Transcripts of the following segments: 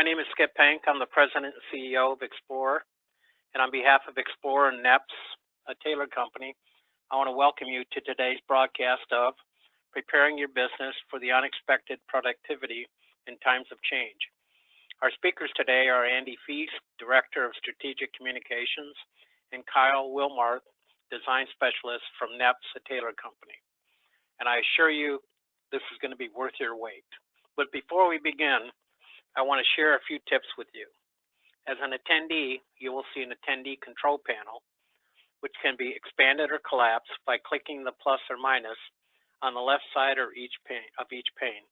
name is Skip Pank. I'm the President and CEO of Xplor. And on behalf of Xplor and NEPS, a Taylor company, I want to welcome you to today's broadcast of Preparing Your Business for the Unexpected Productivity in Times of Change. Our speakers today are Andy Feest, Director of Strategic Communications, and Kyle Wilmarth, Design Specialist from NEPS, a Taylor company. And I assure you, this is going to be worth your wait. But before we begin, I want to share a few tips with you. As an attendee, you will see an attendee control panel, which can be expanded or collapsed by clicking the plus or minus on the left side of each pane.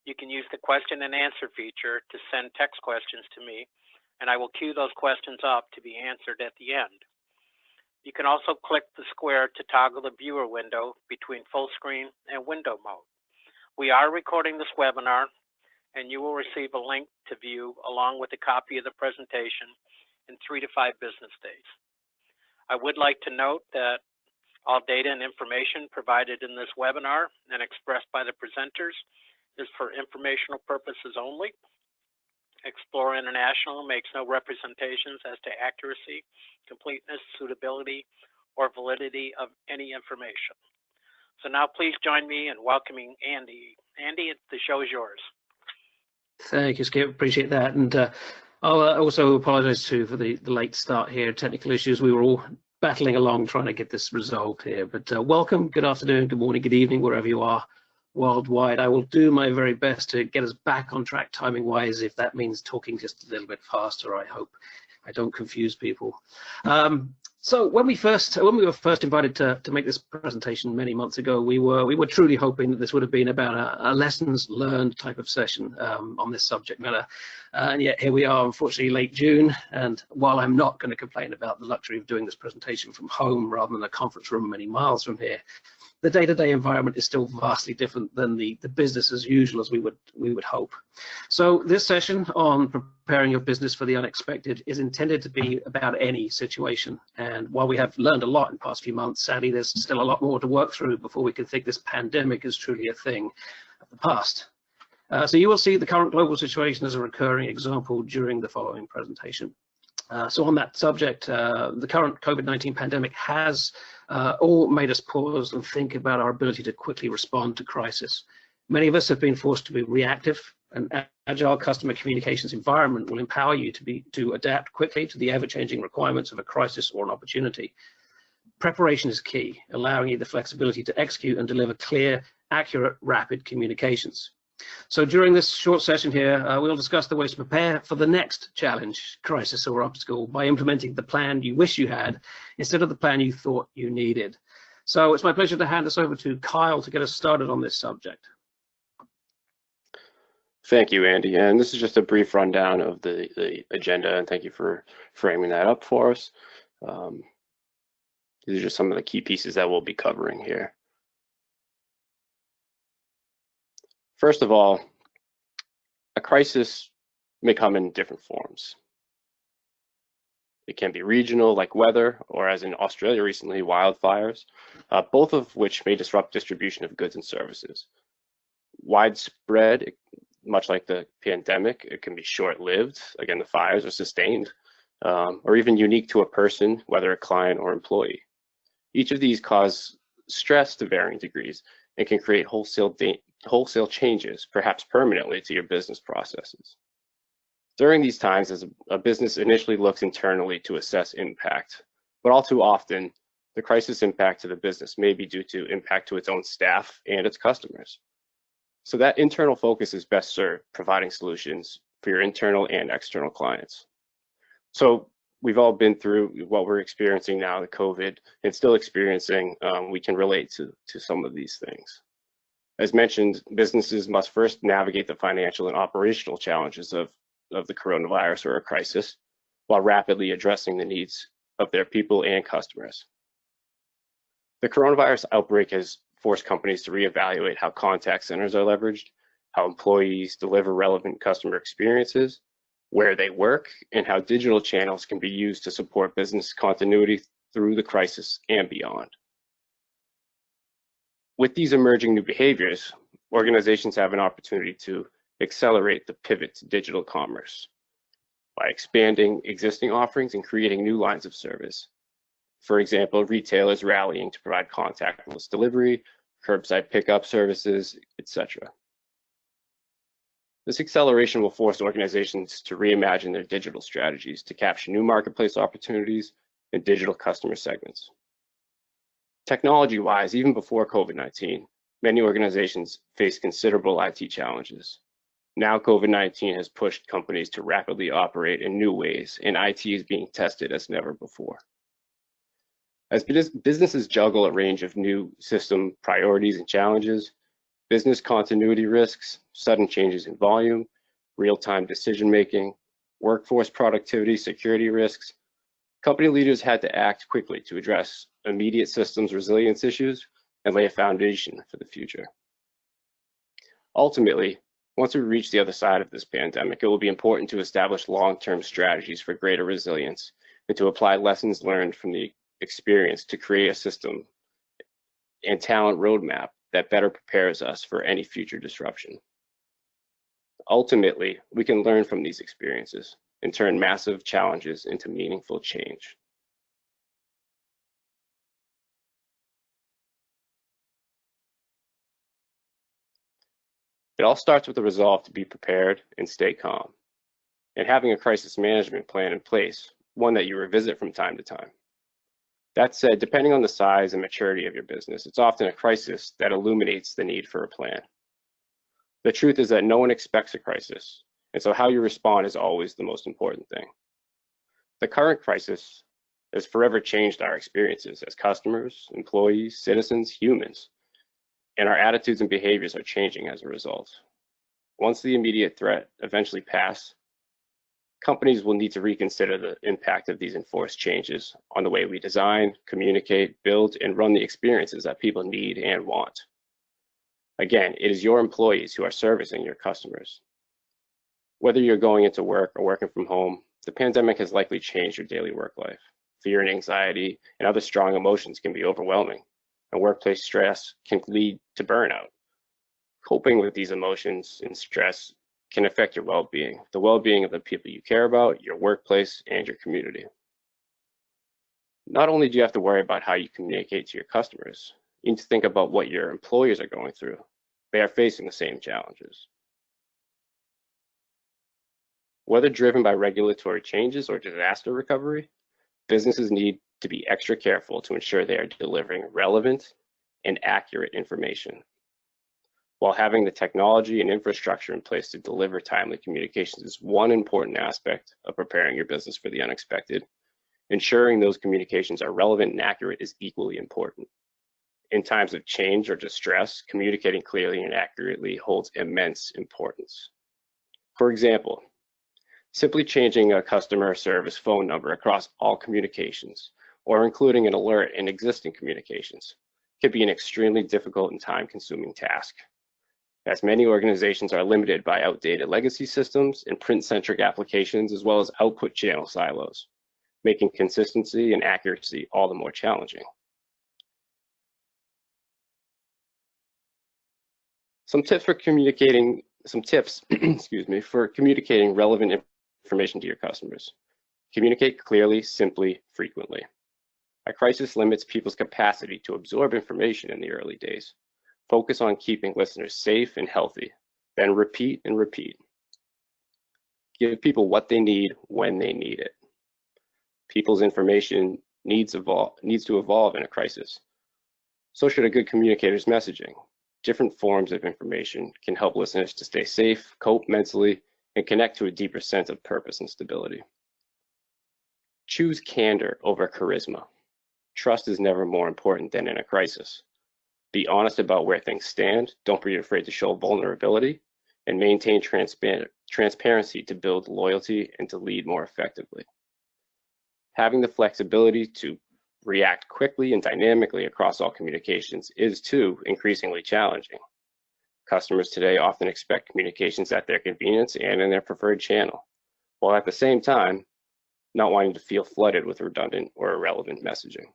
You can use the question and answer feature to send text questions to me, and I will queue those questions up to be answered at the end. You can also click the square to toggle the viewer window between full screen and window mode. We are recording this webinar, and you will receive a link to view along with a copy of the presentation in 3 to 5 business days. I would like to note that all data and information provided in this webinar and expressed by the presenters is for informational purposes only. Xplor International makes no representations as to accuracy, completeness, suitability, or validity of any information. So now please join me in welcoming Andy. Andy, the show is yours. Thank you, Skip. Appreciate that. And I'll also apologize too for the late start here. Technical issues. We were all battling along trying to get this resolved here. But welcome, good afternoon, good morning, good evening, wherever you are worldwide. I will do my very best to get us back on track timing wise, if that means talking just a little bit faster. I hope I don't confuse people. So when we were first invited to make this presentation many months ago, we were truly hoping that this would have been about a lessons learned type of session on this subject matter. And yet here we are, unfortunately, late June. And while I'm not going to complain about the luxury of doing this presentation from home rather than a conference room many miles from here, the day-to-day environment is still vastly different than the business as usual as we would hope. So this session on preparing your business for the unexpected is intended to be about any situation. And while we have learned a lot in the past few months, sadly, there's still a lot more to work through before we can think this pandemic is truly a thing of the past. So you will see the current global situation as a recurring example during the following presentation. So on that subject, the current COVID-19 pandemic has all made us pause and think about our ability to quickly respond to crisis. Many of us have been forced to be reactive. An agile customer communications environment will empower you to adapt quickly to the ever-changing requirements of a crisis or an opportunity. Preparation is key, allowing you the flexibility to execute and deliver clear, accurate, rapid communications. So during this short session here, we'll discuss the ways to prepare for the next challenge, crisis, or obstacle by implementing the plan you wish you had instead of the plan you thought you needed. So it's my pleasure to hand this over to Kyle to get us started on this subject. Thank you, Andy. And this is just a brief rundown of the agenda, and thank you for framing that up for us. These are just some of the key pieces that we'll be covering here. First of all, a crisis may come in different forms. It can be regional, like weather, or as in Australia recently, wildfires, both of which may disrupt distribution of goods and services. Widespread, much like the pandemic, it can be short-lived. Again, the fires are sustained, or even unique to a person, whether a client or employee. Each of these cause stress to varying degrees and can create wholesale changes, perhaps permanently, to your business processes. During these times, as a business initially looks internally to assess impact, but all too often, the crisis impact to the business may be due to impact to its own staff and its customers. So that internal focus is best served providing solutions for your internal and external clients. So we've all been through what we're experiencing now, the COVID, and still experiencing. We can relate to some of these things. As mentioned, businesses must first navigate the financial and operational challenges of the coronavirus or a crisis, while rapidly addressing the needs of their people and customers. The coronavirus outbreak has forced companies to reevaluate how contact centers are leveraged, how employees deliver relevant customer experiences, where they work, and how digital channels can be used to support business continuity through the crisis and beyond. With these emerging new behaviors, organizations have an opportunity to accelerate the pivot to digital commerce by expanding existing offerings and creating new lines of service. For example, retailers rallying to provide contactless delivery, curbside pickup services, etc. This acceleration will force organizations to reimagine their digital strategies to capture new marketplace opportunities and digital customer segments. Technology-wise, even before COVID-19, many organizations face considerable IT challenges. Now COVID-19 has pushed companies to rapidly operate in new ways, and IT is being tested as never before. As businesses juggle a range of new system priorities and challenges, business continuity risks, sudden changes in volume, real-time decision-making, workforce productivity, security risks, company leaders had to act quickly to address immediate systems resilience issues and lay a foundation for the future. Ultimately, once we reach the other side of this pandemic, it will be important to establish long-term strategies for greater resilience and to apply lessons learned from the experience to create a system and talent roadmap that better prepares us for any future disruption. Ultimately, we can learn from these experiences and turn massive challenges into meaningful change. It all starts with the resolve to be prepared and stay calm, and having a crisis management plan in place, one that you revisit from time to time. That said, depending on the size and maturity of your business, it's often a crisis that illuminates the need for a plan. The truth is that no one expects a crisis, and so how you respond is always the most important thing. The current crisis has forever changed our experiences as customers, employees, citizens, humans, and our attitudes and behaviors are changing as a result. Once the immediate threat eventually passes, companies will need to reconsider the impact of these enforced changes on the way we design, communicate, build, and run the experiences that people need and want. Again, it is your employees who are servicing your customers. Whether you're going into work or working from home, the pandemic has likely changed your daily work life. Fear and anxiety and other strong emotions can be overwhelming, and workplace stress can lead to burnout. Coping with these emotions and stress can affect your well-being, the well-being of the people you care about, your workplace, and your community. Not only do you have to worry about how you communicate to your customers, you need to think about what your employees are going through. They are facing the same challenges. Whether driven by regulatory changes or disaster recovery, businesses need to be extra careful to ensure they are delivering relevant and accurate information, while having the technology and infrastructure in place to deliver timely communications is one important aspect of preparing your business for the unexpected. Ensuring those communications are relevant and accurate is equally important. In times of change or distress, communicating clearly and accurately holds immense importance. For example, simply changing a customer service phone number across all communications or including an alert in existing communications could be an extremely difficult and time-consuming task, as many organizations are limited by outdated legacy systems and print-centric applications, as well as output channel silos, making consistency and accuracy all the more challenging. Some tips for communicating relevant information to your customers. Communicate clearly, simply, frequently. A crisis limits people's capacity to absorb information in the early days. Focus on keeping listeners safe and healthy, then repeat and repeat. Give people what they need when they need it. People's information needs to evolve in a crisis. So should a good communicator's messaging. Different forms of information can help listeners to stay safe, cope mentally, and connect to a deeper sense of purpose and stability. Choose candor over charisma. Trust is never more important than in a crisis. Be honest about where things stand, don't be afraid to show vulnerability, and maintain transparency to build loyalty and to lead more effectively. Having the flexibility to react quickly and dynamically across all communications is, too, increasingly challenging. Customers today often expect communications at their convenience and in their preferred channel, while at the same time, not wanting to feel flooded with redundant or irrelevant messaging.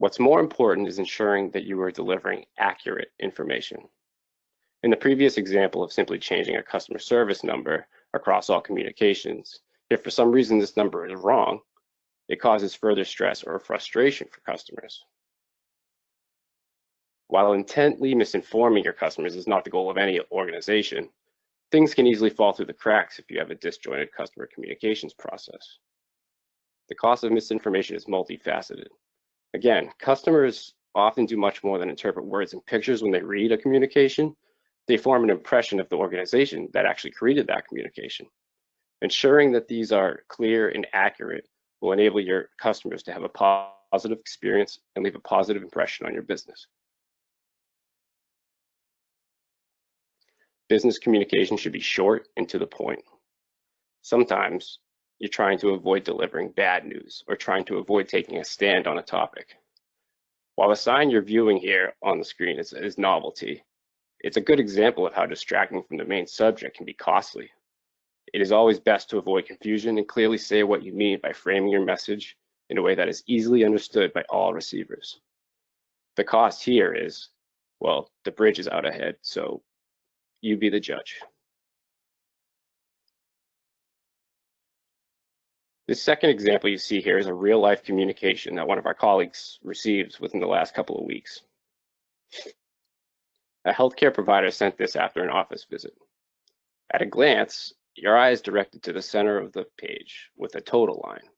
What's more important is ensuring that you are delivering accurate information. In the previous example of simply changing a customer service number across all communications, if for some reason this number is wrong, it causes further stress or frustration for customers. While intently misinforming your customers is not the goal of any organization, things can easily fall through the cracks if you have a disjointed customer communications process. The cost of misinformation is multifaceted. Again, customers often do much more than interpret words and pictures when they read a communication. They form an impression of the organization that actually created that communication. Ensuring that these are clear and accurate will enable your customers to have a positive experience and leave a positive impression on your business. Business communication should be short and to the point. Sometimes you're trying to avoid delivering bad news or trying to avoid taking a stand on a topic. While the sign you're viewing here on the screen is novelty, it's a good example of how distracting from the main subject can be costly. It is always best to avoid confusion and clearly say what you mean by framing your message in a way that is easily understood by all receivers. The cost here is, well, the bridge is out ahead, so you be the judge. This second example you see here is a real-life communication that one of our colleagues received within the last couple of weeks. A healthcare provider sent this after an office visit. At a glance, your eye is directed to the center of the page with a total line.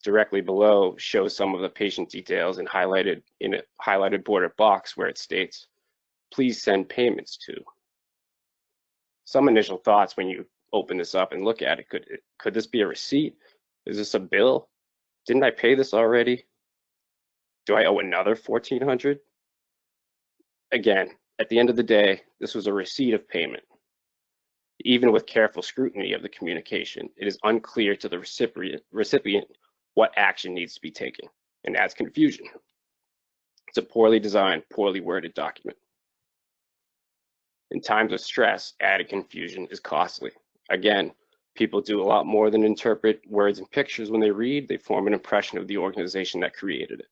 Directly below shows some of the patient details and highlighted in a highlighted border box where it states, "Please send payments to." Some initial thoughts when you open this up and look at it, could this be a receipt? Is this a bill? Didn't I pay this already? Do I owe another $1,400? Again, at the end of the day, this was a receipt of payment. Even with careful scrutiny of the communication, it is unclear to the recipient what action needs to be taken and adds confusion. It's a poorly designed, poorly worded document. In times of stress, added confusion is costly. Again, people do a lot more than interpret words and pictures when they read. They form an impression of the organization that created it.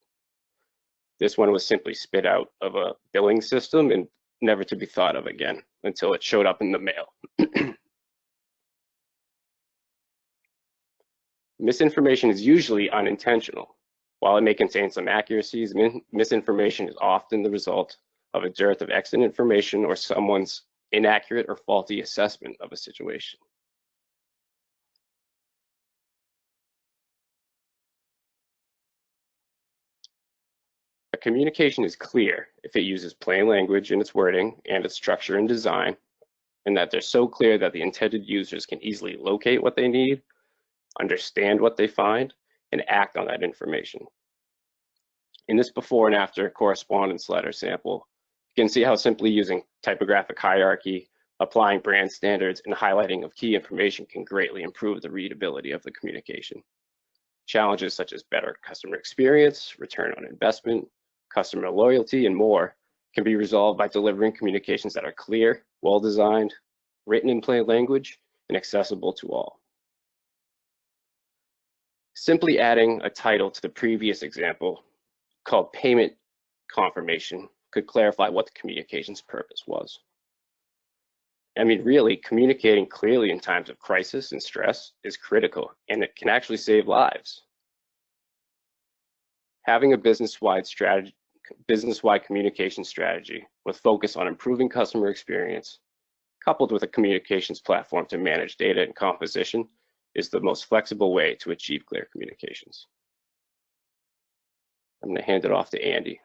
This one was simply spit out of a billing system and never to be thought of again until it showed up in the mail. Misinformation is usually unintentional. While it may contain some accuracies, misinformation is often the result of a dearth of excellent information or someone's inaccurate or faulty assessment of a situation. A communication is clear if it uses plain language in its wording and its structure and design, and that they're so clear that the intended users can easily locate what they need, understand what they find, and act on that information. In this before and after correspondence letter sample, you can see how simply using typographic hierarchy, applying brand standards, and highlighting of key information can greatly improve the readability of the communication. Challenges such as better customer experience, return on investment, customer loyalty, and more can be resolved by delivering communications that are clear, well-designed, written in plain language, and accessible to all. Simply adding a title to the previous example called payment confirmation could clarify what the communication's purpose was. I mean, really, communicating clearly in times of crisis and stress is critical, and it can actually save lives. Having a business-wide communication strategy with focus on improving customer experience, coupled with a communications platform to manage data and composition, is the most flexible way to achieve clear communications. I'm going to hand it off to Andy.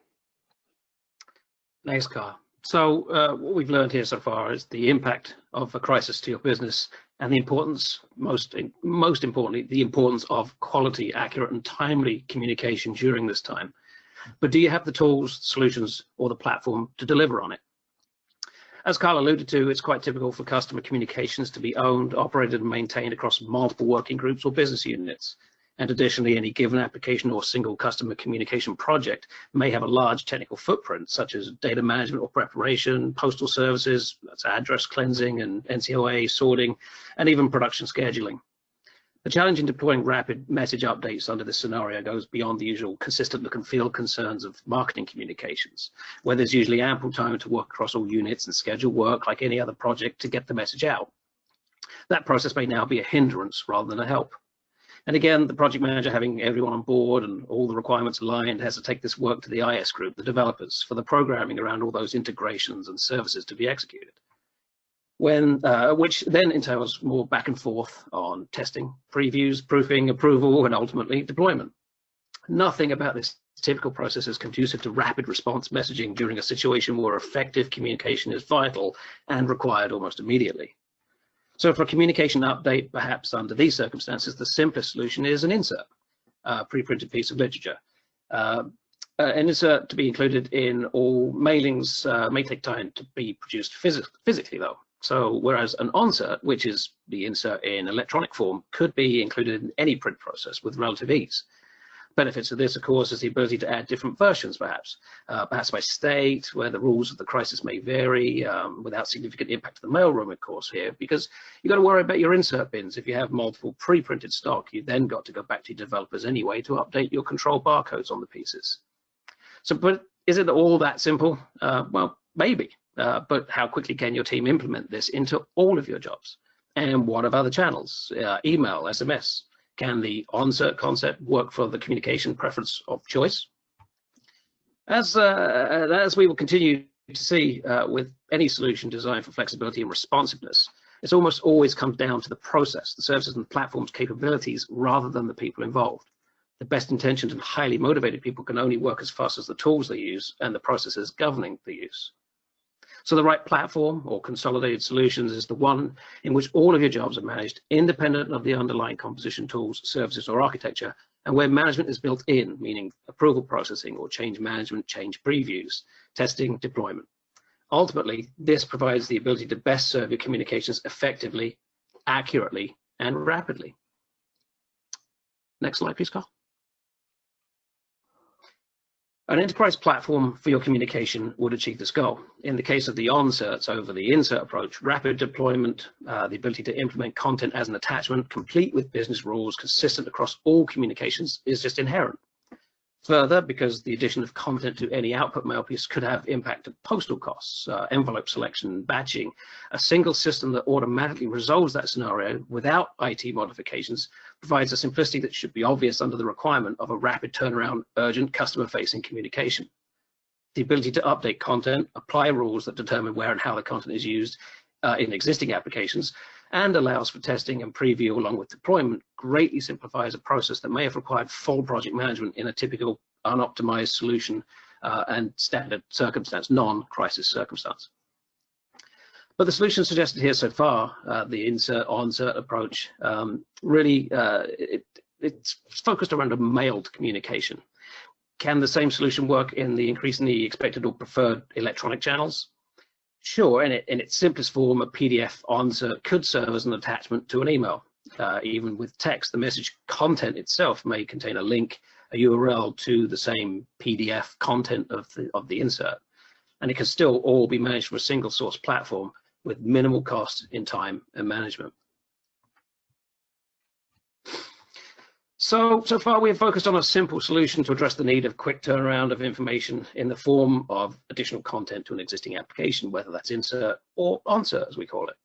Thanks, Carl. So what we've learned here so far is the impact of a crisis to your business and the importance, most importantly, the importance of quality, accurate, and timely communication during this time. But do you have the tools, solutions, or the platform to deliver on it? As Carl alluded to, it's quite typical for customer communications to be owned, operated, and maintained across multiple working groups or business units. And additionally, any given application or single customer communication project may have a large technical footprint, such as data management or preparation, postal services, that's address cleansing and NCOA sorting, and even production scheduling. The challenge in deploying rapid message updates under this scenario goes beyond the usual consistent look and feel concerns of marketing communications, where there's usually ample time to work across all units and schedule work like any other project to get the message out. That process may now be a hindrance rather than a help. And again, the project manager, having everyone on board and all the requirements aligned, has to take this work to the IS group, the developers, for the programming around all those integrations and services to be executed. Which then entails more back and forth on testing, previews, proofing, approval, and ultimately deployment. Nothing about this typical process is conducive to rapid response messaging during a situation where effective communication is vital and required almost immediately. So for a communication update, perhaps under these circumstances, the simplest solution is an insert, a pre-printed piece of literature. An insert to be included in all mailings may take time to be produced physically though. So whereas an onsert, which is the insert in electronic form, could be included in any print process with relative ease. Benefits of this, of course, is the ability to add different versions, perhaps by state, where the rules of the crisis may vary without significant impact to the mailroom, of course, here, because you've got to worry about your insert bins. If you have multiple pre-printed stock, you've then got to go back to your developers anyway to update your control barcodes on the pieces. So, but is it all that simple? Well, maybe. But how quickly can your team implement this into all of your jobs? And what of other channels? Email, SMS. Can the onsert concept work for the communication preference of choice? As we will continue to see with any solution designed for flexibility and responsiveness, it almost always comes down to the process, the services and the platform's capabilities rather than the people involved. The best intentioned and highly motivated people can only work as fast as the tools they use and the processes governing the use. So the right platform or consolidated solutions is the one in which all of your jobs are managed independent of the underlying composition tools, services, or architecture, and where management is built in, meaning approval processing or change management, change previews, testing, deployment. Ultimately, this provides the ability to best serve your communications effectively, accurately, and rapidly. Next slide, please, Carl. An enterprise platform for your communication would achieve this goal. In the case of the onserts over the insert approach, rapid deployment, the ability to implement content as an attachment, complete with business rules, consistent across all communications, is just inherent. Further, because the addition of content to any output mail piece could have impact of postal costs, envelope selection, batching, a single system that automatically resolves that scenario without IT modifications provides a simplicity that should be obvious under the requirement of a rapid turnaround, urgent customer-facing communication. The ability to update content, apply rules that determine where and how the content is used in existing applications, and allows for testing and preview along with deployment greatly simplifies a process that may have required full project management in a typical unoptimized solution and standard circumstance, non-crisis circumstance. But the solution suggested here so far, the insert-onsert approach, really it's focused around a mailed communication. Can the same solution work in the increasingly expected or preferred electronic channels? Sure, in its simplest form, a PDF onsert could serve as an attachment to an email. Even with text, the message content itself may contain a link, a URL to the same PDF content of the insert. And it can still all be managed from a single source platform with minimal cost in time and management. So far we have focused on a simple solution to address the need of quick turnaround of information in the form of additional content to an existing application, whether that's insert or onsert, as we call it.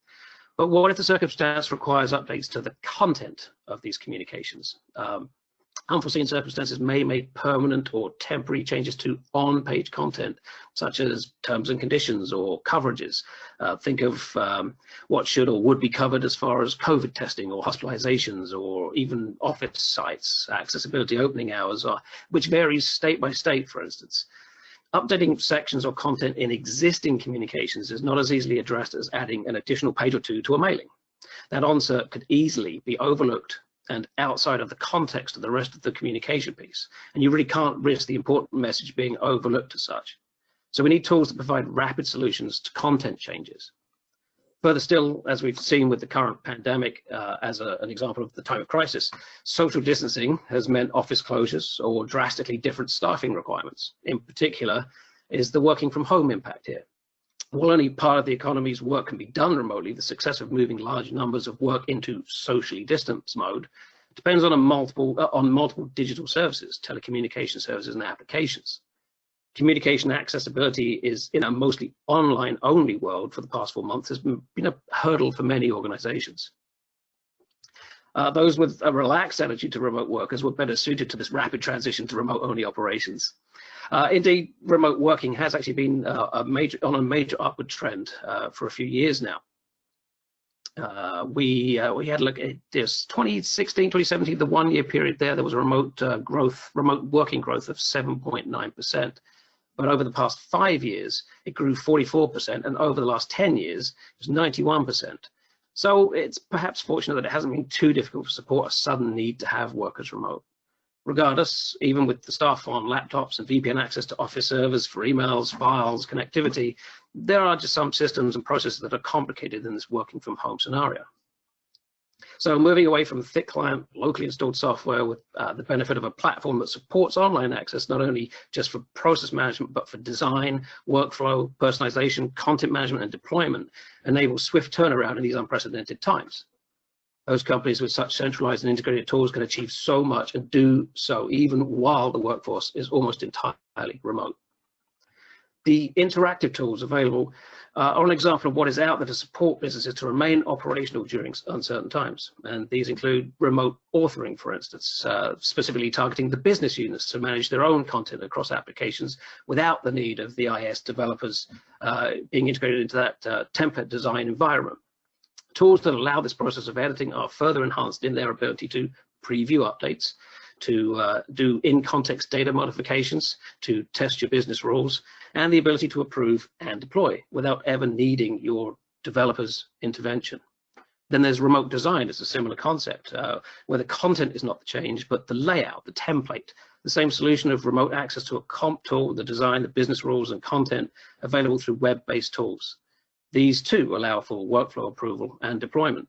But what if the circumstance requires updates to the content of these communications? Unforeseen circumstances may make permanent or temporary changes to on-page content, such as terms and conditions or coverages. Think of what should or would be covered as far as COVID testing or hospitalizations or even office sites, accessibility opening hours, which varies state by state, for instance. Updating sections or content in existing communications is not as easily addressed as adding an additional page or two to a mailing. That onsert could easily be overlooked and outside of the context of the rest of the communication piece. And you really can't risk the important message being overlooked as such. So we need tools that provide rapid solutions to content changes. Further still, as we've seen with the current pandemic, as an example of the time of crisis, social distancing has meant office closures or drastically different staffing requirements. In particular, is the working from home impact here. While only part of the economy's work can be done remotely, the success of moving large numbers of work into socially distance mode depends on multiple digital services, telecommunication services, and applications. Communication accessibility is in a mostly online-only world for the past 4 months has been a hurdle for many organizations. Those with a relaxed attitude to remote workers were better suited to this rapid transition to remote-only operations. Indeed, remote working has actually been on a major upward trend for a few years now. We had a look at this 2016, 2017, the 1 year period there was a remote working growth of 7.9%. But over the past 5 years, it grew 44%, and over the last 10 years, it was 91%. So it's perhaps fortunate that it hasn't been too difficult to support a sudden need to have workers remote. Regardless, even with the staff on laptops and VPN access to office servers for emails, files, connectivity, there are just some systems and processes that are complicated in this working from home scenario. So moving away from thick client, locally installed software with the benefit of a platform that supports online access, not only just for process management, but for design, workflow, personalization, content management, and deployment, enables swift turnaround in these unprecedented times. Those companies with such centralized and integrated tools can achieve so much and do so even while the workforce is almost entirely remote. The interactive tools available are an example of what is out there to support businesses to remain operational during uncertain times. And these include remote authoring, for instance, specifically targeting the business units to manage their own content across applications without the need of the IS developers being integrated into that template design environment. Tools that allow this process of editing are further enhanced in their ability to preview updates, to do in-context data modifications, to test your business rules, and the ability to approve and deploy without ever needing your developer's intervention. Then there's remote design. It's a similar concept where the content is not the change, but the layout, the template, the same solution of remote access to a comp tool, the design, the business rules, and content available through web-based tools. These too allow for workflow approval and deployment.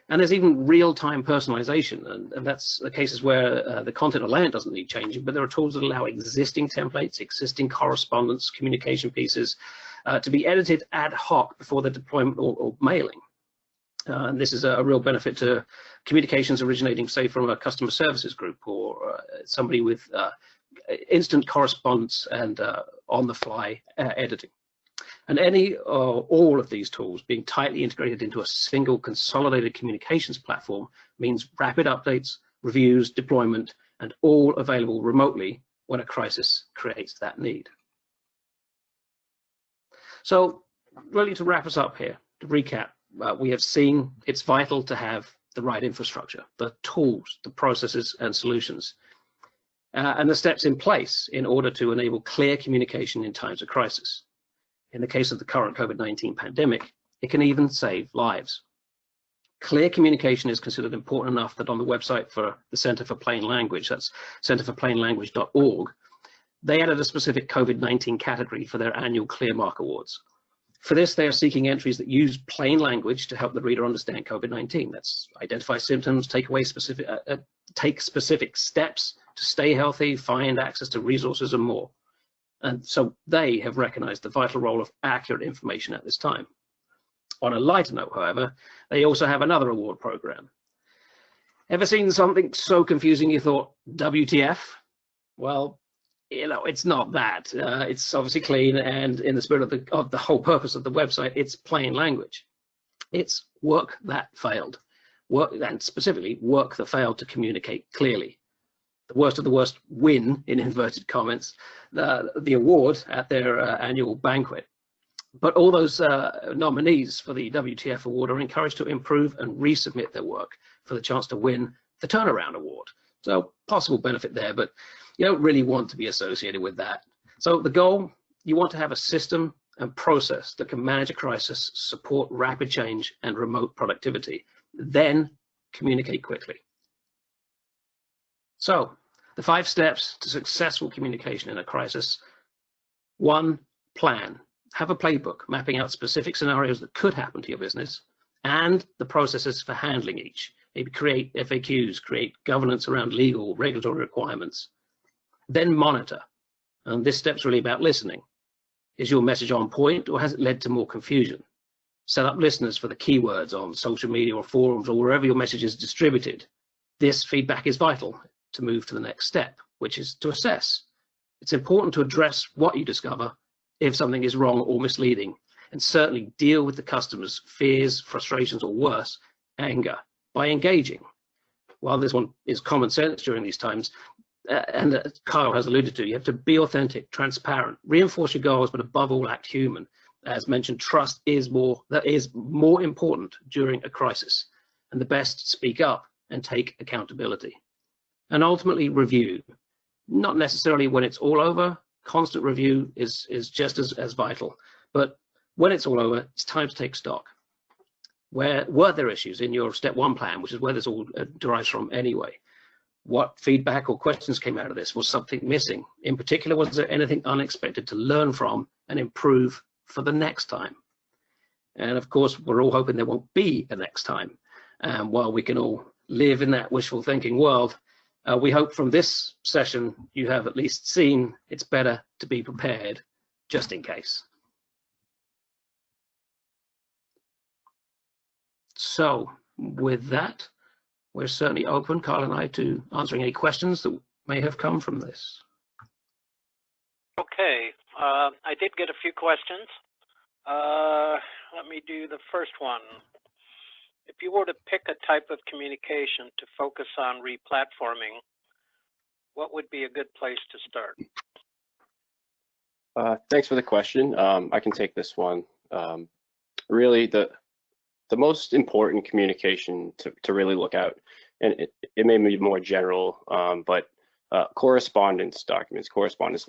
And there's even real-time personalization, and that's the cases where the content or layout doesn't need changing, but there are tools that allow existing templates, existing correspondence, communication pieces to be edited ad hoc before the deployment or mailing. And this is a real benefit to communications originating, say, from a customer services group or somebody with instant correspondence and on-the-fly editing. And any or all of these tools being tightly integrated into a single consolidated communications platform means rapid updates, reviews, deployment, and all available remotely when a crisis creates that need. So really to wrap us up here, to recap, we have seen it's vital to have the right infrastructure, the tools, the processes and solutions, and the steps in place in order to enable clear communication in times of crisis. In the case of the current COVID-19 pandemic, it can even save lives. Clear communication is considered important enough that on the website for the Center for Plain Language, that's centerforplainlanguage.org, they added a specific COVID-19 category for their annual Clearmark Awards. For this, they are seeking entries that use plain language to help the reader understand COVID-19. That's identify symptoms, take specific steps to stay healthy, find access to resources, and more. And so they have recognized the vital role of accurate information at this time. On a lighter note, however, they also have another award program. Ever seen something so confusing you thought, WTF? Well, you know, it's not that. It's obviously clean, and in the spirit of the whole purpose of the website, it's plain language. It's work that failed. Work, and specifically work that failed to communicate clearly. The worst of the worst win, in inverted commas, the award at their annual banquet. But all those nominees for the WTF award are encouraged to improve and resubmit their work for the chance to win the turnaround award. So possible benefit there, but you don't really want to be associated with that. So the goal, you want to have a system and process that can manage a crisis, support rapid change and remote productivity, then communicate quickly. So the 5 steps to successful communication in a crisis. 1, plan. Have a playbook mapping out specific scenarios that could happen to your business and the processes for handling each. Maybe create FAQs, create governance around legal, regulatory requirements. Then monitor. And this step's really about listening. Is your message on point, or has it led to more confusion? Set up listeners for the keywords on social media or forums or wherever your message is distributed. This feedback is vital to move to the next step, which is to assess. It's important to address what you discover if something is wrong or misleading, and certainly deal with the customer's fears, frustrations, or worse, anger, by engaging. While this one is common sense during these times, and Kyle has alluded to, you have to be authentic, transparent, reinforce your goals, but above all, act human. As mentioned, trust is more important during a crisis, and the best to speak up and take accountability. And ultimately, review. Not necessarily when it's all over. Constant review is just as vital. But when it's all over, it's time to take stock. Were there issues in your step one plan, which is where this all derives from anyway? What feedback or questions came out of this? Was something missing? In particular, was there anything unexpected to learn from and improve for the next time? And of course, we're all hoping there won't be a next time. And while we can all live in that wishful thinking world, we hope from this session you have at least seen it's better to be prepared just in case. So with that, we're certainly open, Carl and I, to answering any questions that may have come from this. Okay, I did get a few questions. Let me do the first one. If you were to pick a type of communication to focus on replatforming, what would be a good place to start? Thanks for the question. I can take this one. Really, the most important communication to really look out, and it may be more general, but correspondence documents,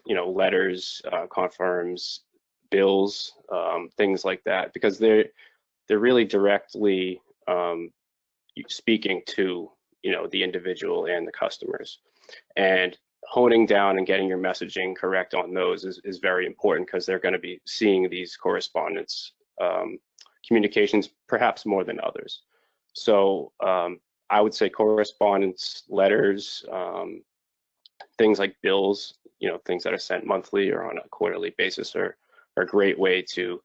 letters, confirms, bills, things like that, because they're really directly speaking to the individual and the customers, and honing down and getting your messaging correct on those is very important, because they're going to be seeing these correspondence communications perhaps more than others. So I would say correspondence, letters, things like bills, things that are sent monthly or on a quarterly basis are a great way to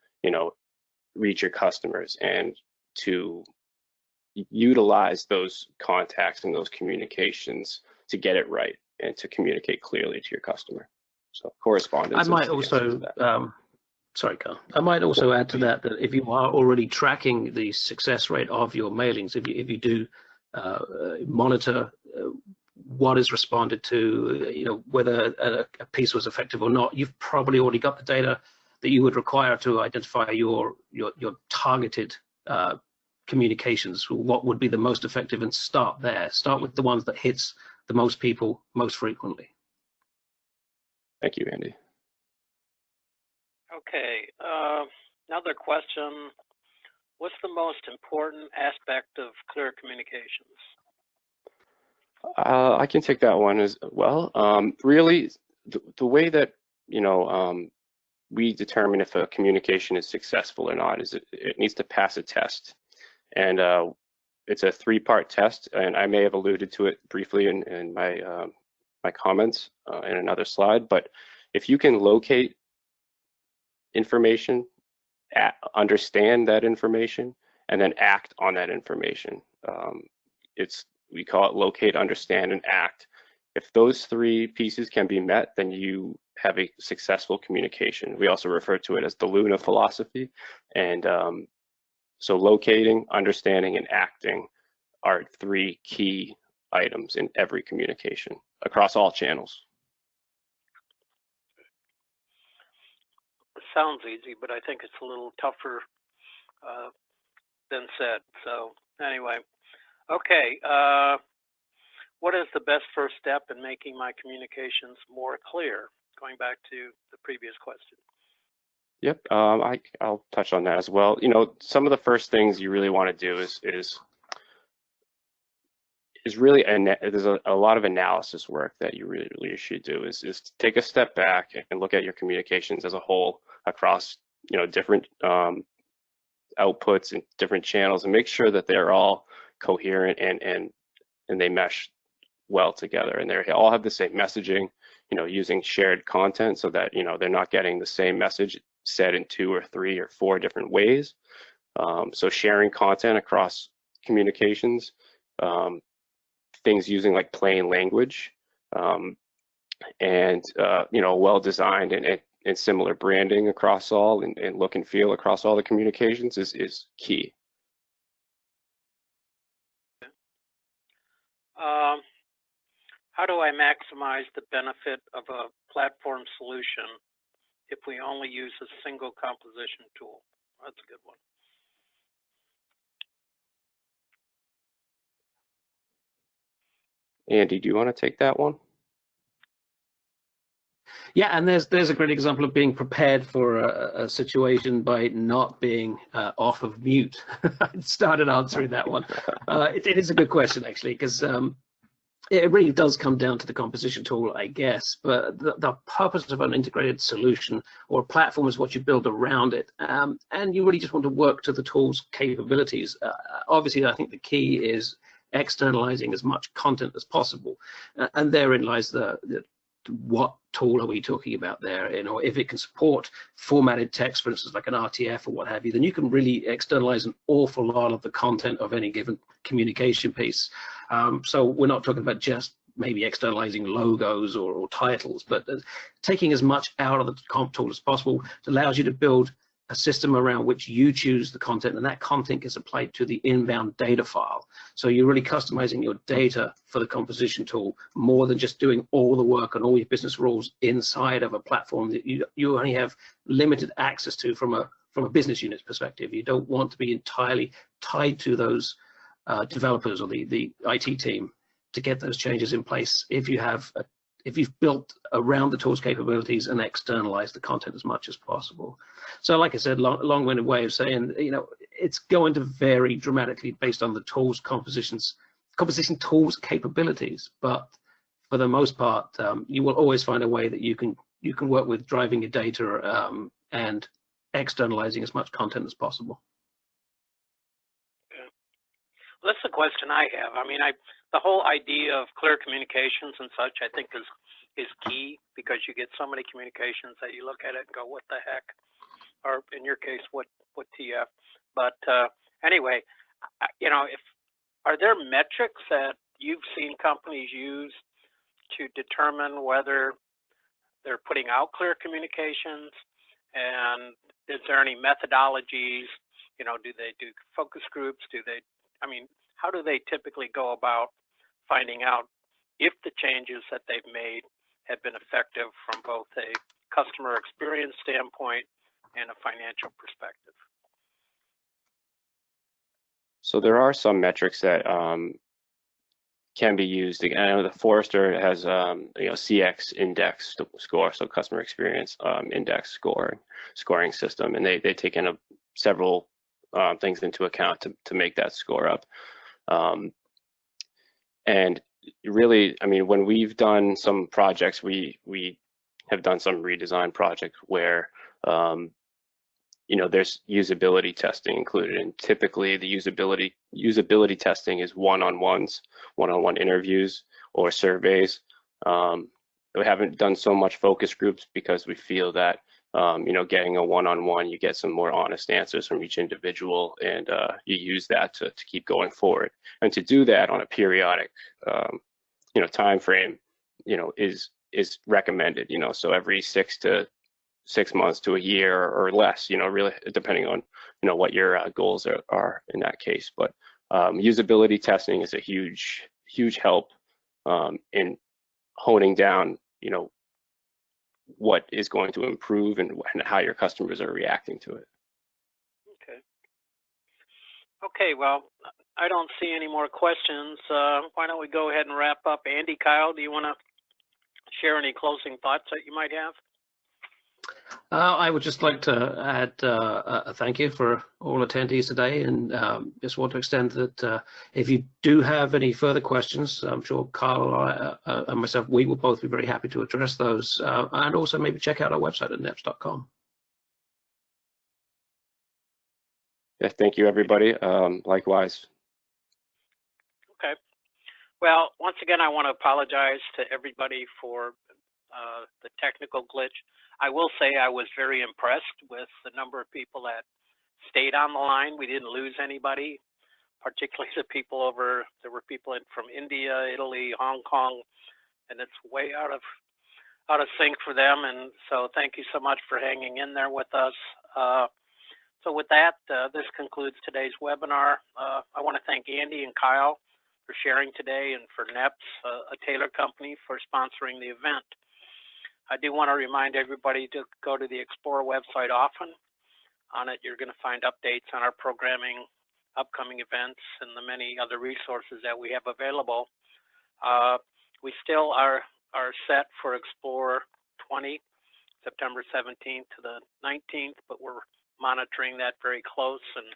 reach your customers and to utilize those contacts and those communications to get it right and to communicate clearly to your customer. So correspondence. I might also, sorry, Carl. I might also add to that if you are already tracking the success rate of your mailings, if you do monitor what is responded to, whether a piece was effective or not, you've probably already got the data that you would require to identify your targeted communications, what would be the most effective, and start there. Start with the ones that hits the most people most frequently. Thank you, Andy. Okay, another question. What's the most important aspect of clear communications? I can take that one as well. Really, the way that we determine if a communication is successful or not is it needs to pass a test, and it's a three-part test. And I may have alluded to it briefly in my my comments in another slide. But if you can locate information, understand that information, and then act on that information, we call it locate, understand, and act. If those three pieces can be met, then you have a successful communication. We also refer to it as the Luna philosophy. And so locating, understanding, and acting are three key items in every communication across all channels. It sounds easy, but I think it's a little tougher than said. So anyway, okay. What is the best first step in making my communications more clear? Going back to the previous question. Yep, I'll touch on that as well. Some of the first things you really want to do is really, there's a lot of analysis work that you really should do, is take a step back and look at your communications as a whole across different outputs and different channels, and make sure that they're all coherent and they mesh well together, and they all have the same messaging, using shared content, so that they're not getting the same message said in 2 or 3 or 4 different ways. So sharing content across communications, things using like plain language, and well-designed and similar branding across all, and look and feel across all the communications is key. How do I maximize the benefit of a platform solution if we only use a single composition tool? That's a good one. Andy, do you want to take that one? Yeah, and there's a great example of being prepared for a situation by not being off of mute. I started answering that one. It is a good question, actually, because it really does come down to the composition tool, I guess. But the purpose of an integrated solution or a platform is what you build around it, and you really just want to work to the tool's capabilities. Obviously, I think the key is externalizing as much content as possible, and therein lies the what tool are we talking about there? If it can support formatted text, for instance, like an RTF or what have you, then you can really externalize an awful lot of the content of any given communication piece. So we're not talking about just maybe externalizing logos or titles, but taking as much out of the comp tool as possible. It allows you to build a system around which you choose the content, and that content gets applied to the inbound data file. So you're really customizing your data for the composition tool more than just doing all the work and all your business rules inside of a platform that you only have limited access to from a business unit's perspective. You don't want to be entirely tied to those developers or the IT team to get those changes in place if you've built around the tool's capabilities and externalized the content as much as possible. So like I said, long-winded way of saying, it's going to vary dramatically based on the tool's composition tool's capabilities. But for the most part, you will always find a way that you can work with driving your data and externalizing as much content as possible. Okay. Well, that's the question I have. I mean, the whole idea of clear communications and such, I think is key, because you get so many communications that you look at it and go, what the heck? Or in your case, what TF? But anyway, are there metrics that you've seen companies use to determine whether they're putting out clear communications? And is there any methodologies? Do they do focus groups? How do they typically go about finding out if the changes that they've made have been effective from both a customer experience standpoint and a financial perspective? So there are some metrics that can be used. I know the Forrester has CX index score, so customer experience index scoring system, and they take in several things into account to make that score up. And really, when we've done some projects, we have done some redesign projects where there's usability testing included, and typically the usability testing is one-on-one interviews or surveys. We haven't done so much focus groups because we feel that getting a one-on-one, you get some more honest answers from each individual, and you use that to keep going forward. And to do that on a periodic time frame is recommended. So every 6 months to a year or less, really depending on what your goals are in that case. But usability testing is a huge help in honing down what is going to improve and how your customers are reacting to it. Okay, well, I don't see any more questions. Why don't we go ahead and wrap up? Andy, Kyle, do you want to share any closing thoughts that you might have? I would just like to add a thank you for all attendees today, and just want to extend that if you do have any further questions, I'm sure Carl and myself, we will both be very happy to address those, and also maybe check out our website at neps.com. Yeah, thank you, everybody. Likewise. Okay. Well, once again, I want to apologize to everybody for the technical glitch. I will say I was very impressed with the number of people that stayed on the line. We didn't lose anybody, particularly the people there were people from India, Italy, Hong Kong, and it's way out of sync for them. And so thank you so much for hanging in there with us. So with that, this concludes today's webinar. I want to thank Andy and Kyle for sharing today, and for NEPS, a Taylor company, for sponsoring the event. I do want to remind everybody to go to the Xplor website often. On it, you're going to find updates on our programming, upcoming events, and the many other resources that we have available. We still are set for Xplor 20, September 17th to the 19th, but we're monitoring that very close and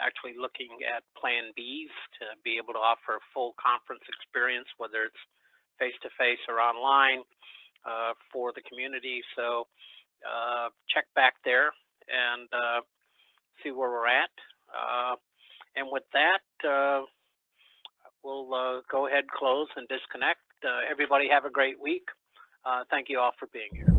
actually looking at plan Bs to be able to offer a full conference experience, whether it's face-to-face or online for the community. So check back there and see where we're at. And with that, we'll go ahead, close, and disconnect. Everybody have a great week. Thank you all for being here.